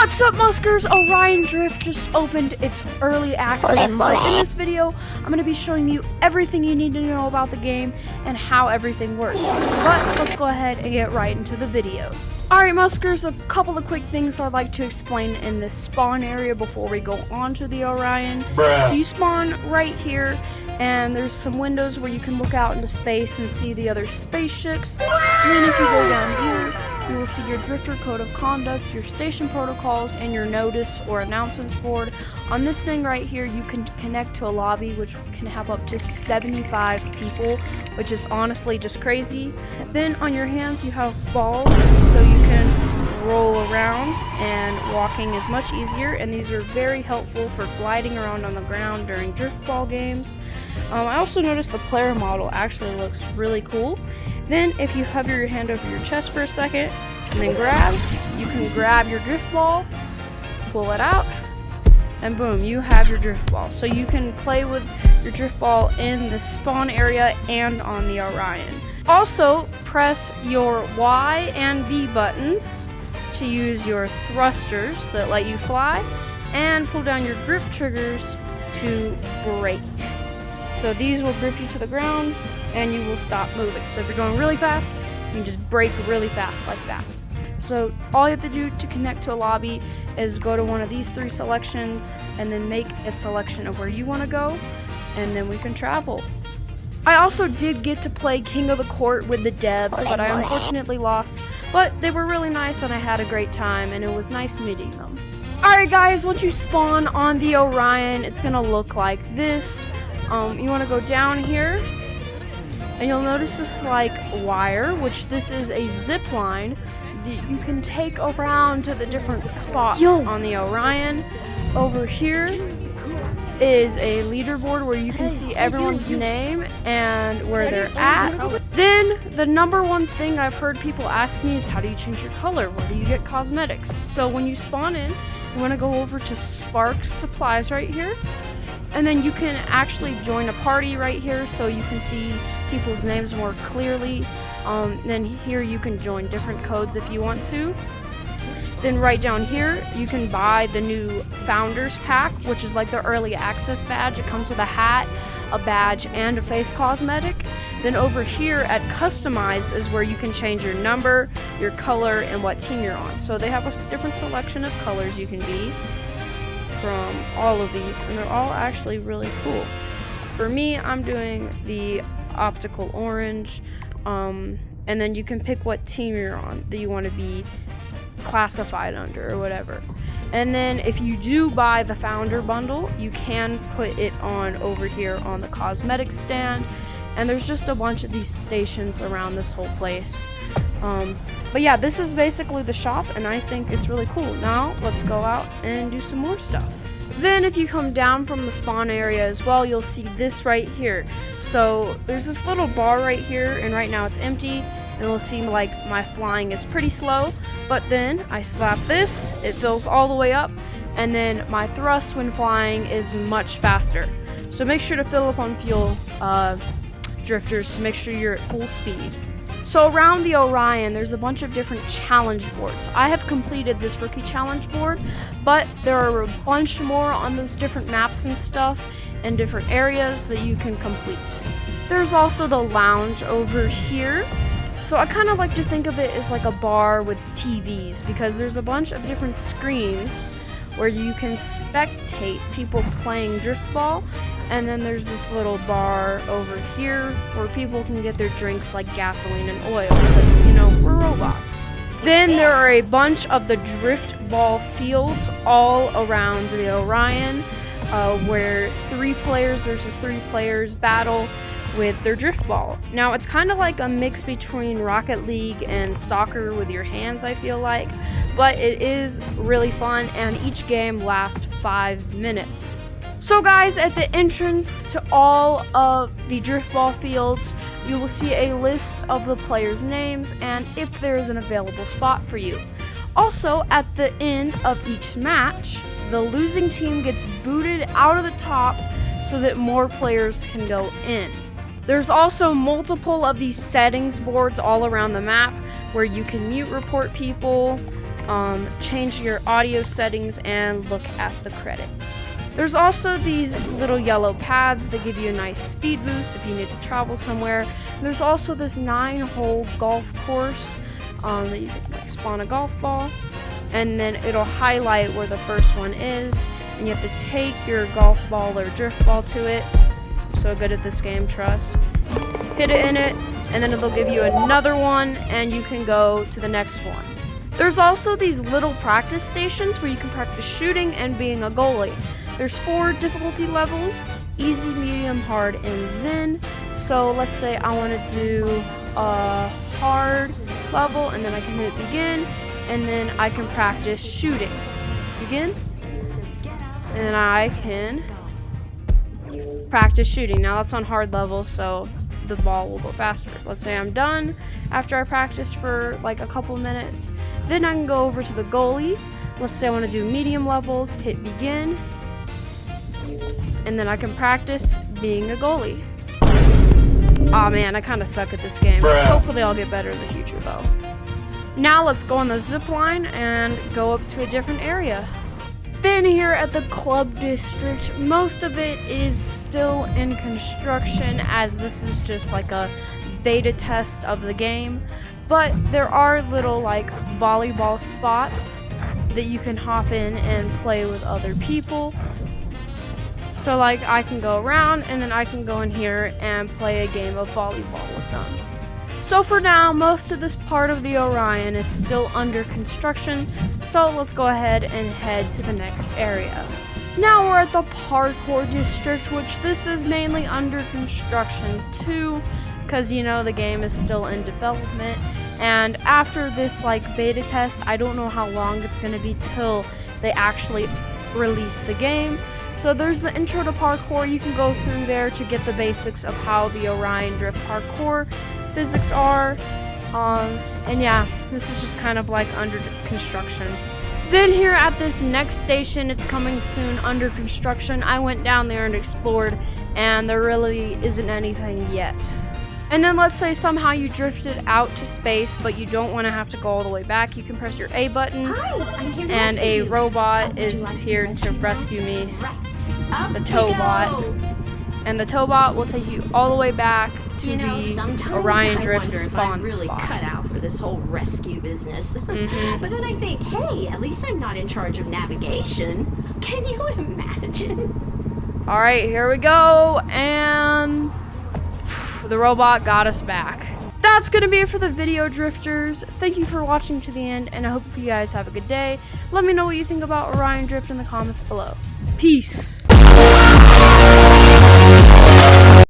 What's up, Muskers? Orion Drift just opened its early access. So in this video, I'm going to be showing you everything you need to know about the game and how everything works. But let's go ahead and get right into the video. Alright, Muskers, a couple of quick things I'd like to explain in this spawn area before we go on to the Orion. So you spawn right here, and there's some windows where you can look out into space and see the other spaceships. And then if you go down here, you will see your drifter code of conduct, your station protocols, and your notice or announcements board. On this thing right here, you can connect to a lobby which can have up to 75 people, which is honestly just crazy. Then on your hands you have balls, so you can roll around, and walking is much easier, and these are very helpful for gliding around on the ground during drift ball games. I also noticed the player model actually looks really cool. Then if you hover your hand over your chest for a second and then grab, you can grab your drift ball, pull it out, and boom, you have your drift ball. So you can play with your drift ball in the spawn area and on the Orion. Also, press your Y and B buttons to use your thrusters that let you fly, and pull down your grip triggers to brake. So these will grip you to the ground and you will stop moving. So if you're going really fast, you can just brake really fast like that. So all you have to do to connect to a lobby is go to one of these three selections and then make a selection of where you want to go, and then we can travel. I also did get to play King of the Court with the devs, but I unfortunately lost. But they were really nice and I had a great time, and it was nice meeting them. Alright guys, once you spawn on the Orion, it's gonna look like this. You want to go down here, and you'll notice this like wire, which this is a zip line that you can take around to the different spots on the Orion. Over here is a leaderboard where you can see everyone's name and where they're at. Then the number one thing I've heard people ask me is, how do you change your color? Where do you get cosmetics? So when you spawn in, you want to go over to Sparks Supplies right here. And then you can actually join a party right here, so you can see people's names more clearly. Then here you can join different codes if you want to. Then right down here, you can buy the new Founders Pack, which is like the early access badge. It comes with a hat, a badge, and a face cosmetic. Then over here at Customize is where you can change your number, your color, and what team you're on. So they have a different selection of colors you can be from all of these, and they're all actually really cool. For me, I'm doing the optical orange, and then you can pick what team you're on that you want to be classified under or whatever. And then if you do buy the founder bundle, you can put it on over here on the cosmetics stand, and there's just a bunch of these stations around this whole place. But yeah, this is basically the shop, and I think it's really cool. Now, let's go out and do some more stuff. Then if you come down from the spawn area as well, you'll see this right here. So there's this little bar right here, and right now it's empty, and it'll seem like my flying is pretty slow. But then I slap this, it fills all the way up, and then my thrust when flying is much faster. So make sure to fill up on fuel, drifters, to make sure you're at full speed. So around the Orion, there's a bunch of different challenge boards. I have completed this rookie challenge board, but there are a bunch more on those different maps and stuff and different areas that you can complete. There's also the lounge over here. So I kind of like to think of it as like a bar with TVs, because there's a bunch of different screens where you can spectate people playing drift ball. And then there's this little bar over here where people can get their drinks like gasoline and oil, because, you know, we're robots. Then there are a bunch of the drift ball fields all around the Orion, where 3 players versus 3 players battle with their drift ball. Now, it's kind of like a mix between Rocket League and soccer with your hands, I feel like, but it is really fun, and each game lasts 5 minutes. So guys, at the entrance to all of the drift ball fields, you will see a list of the players' names and if there is an available spot for you. Also, at the end of each match, the losing team gets booted out of the top so that more players can go in. There's also multiple of these settings boards all around the map where you can mute report people, change your audio settings, and look at the credits. There's also these little yellow pads that give you a nice speed boost if you need to travel somewhere. And there's also this 9-hole golf course that you can like spawn a golf ball, and then it'll highlight where the first one is, and you have to take your golf ball or drift ball to it. I'm so good at this game, trust. Hit it in it, and then it'll give you another one, and you can go to the next one. There's also these little practice stations where you can practice shooting and being a goalie. There's 4 difficulty levels: easy, medium, hard, and zen. So let's say I want to do a hard level, and then I can hit begin, and then I can practice shooting. Begin, and then I can practice shooting. Now that's on hard level, so the ball will go faster. Let's say I'm done after I practiced for like a couple minutes. Then I can go over to the goalie. Let's say I want to do medium level, hit begin, and then I can practice being a goalie. Aw man, I kind of suck at this game. Hopefully I'll get better in the future though. Now let's go on the zip line and go up to a different area. Then here at the club district, most of it is still in construction, as this is just like a beta test of the game. But there are little like volleyball spots that you can hop in and play with other people. So like I can go around, and then I can go in here and play a game of volleyball with them. So for now, most of this part of the Orion is still under construction, so let's go ahead and head to the next area. Now we're at the parkour district, which this is mainly under construction too, because you know the game is still in development. And after this like beta test, I don't know how long it's going to be till they actually release the game. So there's the intro to parkour. You can go through there to get the basics of how the Orion Drift parkour physics are. And yeah, this is just kind of like under construction. Then here at this next station, it's coming soon, under construction. I went down there and explored, and there really isn't anything yet. And then let's say somehow you drifted out to space, but you don't want to have to go all the way back. You can press your A button, and a robot is here to rescue me, the Towbot. And the Towbot will take you all the way back to the Orion Drift spawn really spot. Cut out for this whole rescue business. But then I think, hey, at least I'm not in charge of navigation. Can you imagine? All right, here we go, and the robot got us back. That's gonna be it for the video, drifters. Thank you for watching to the end, and I hope you guys have a good day. Let me know what you think about Orion Drift in the comments below. Peace.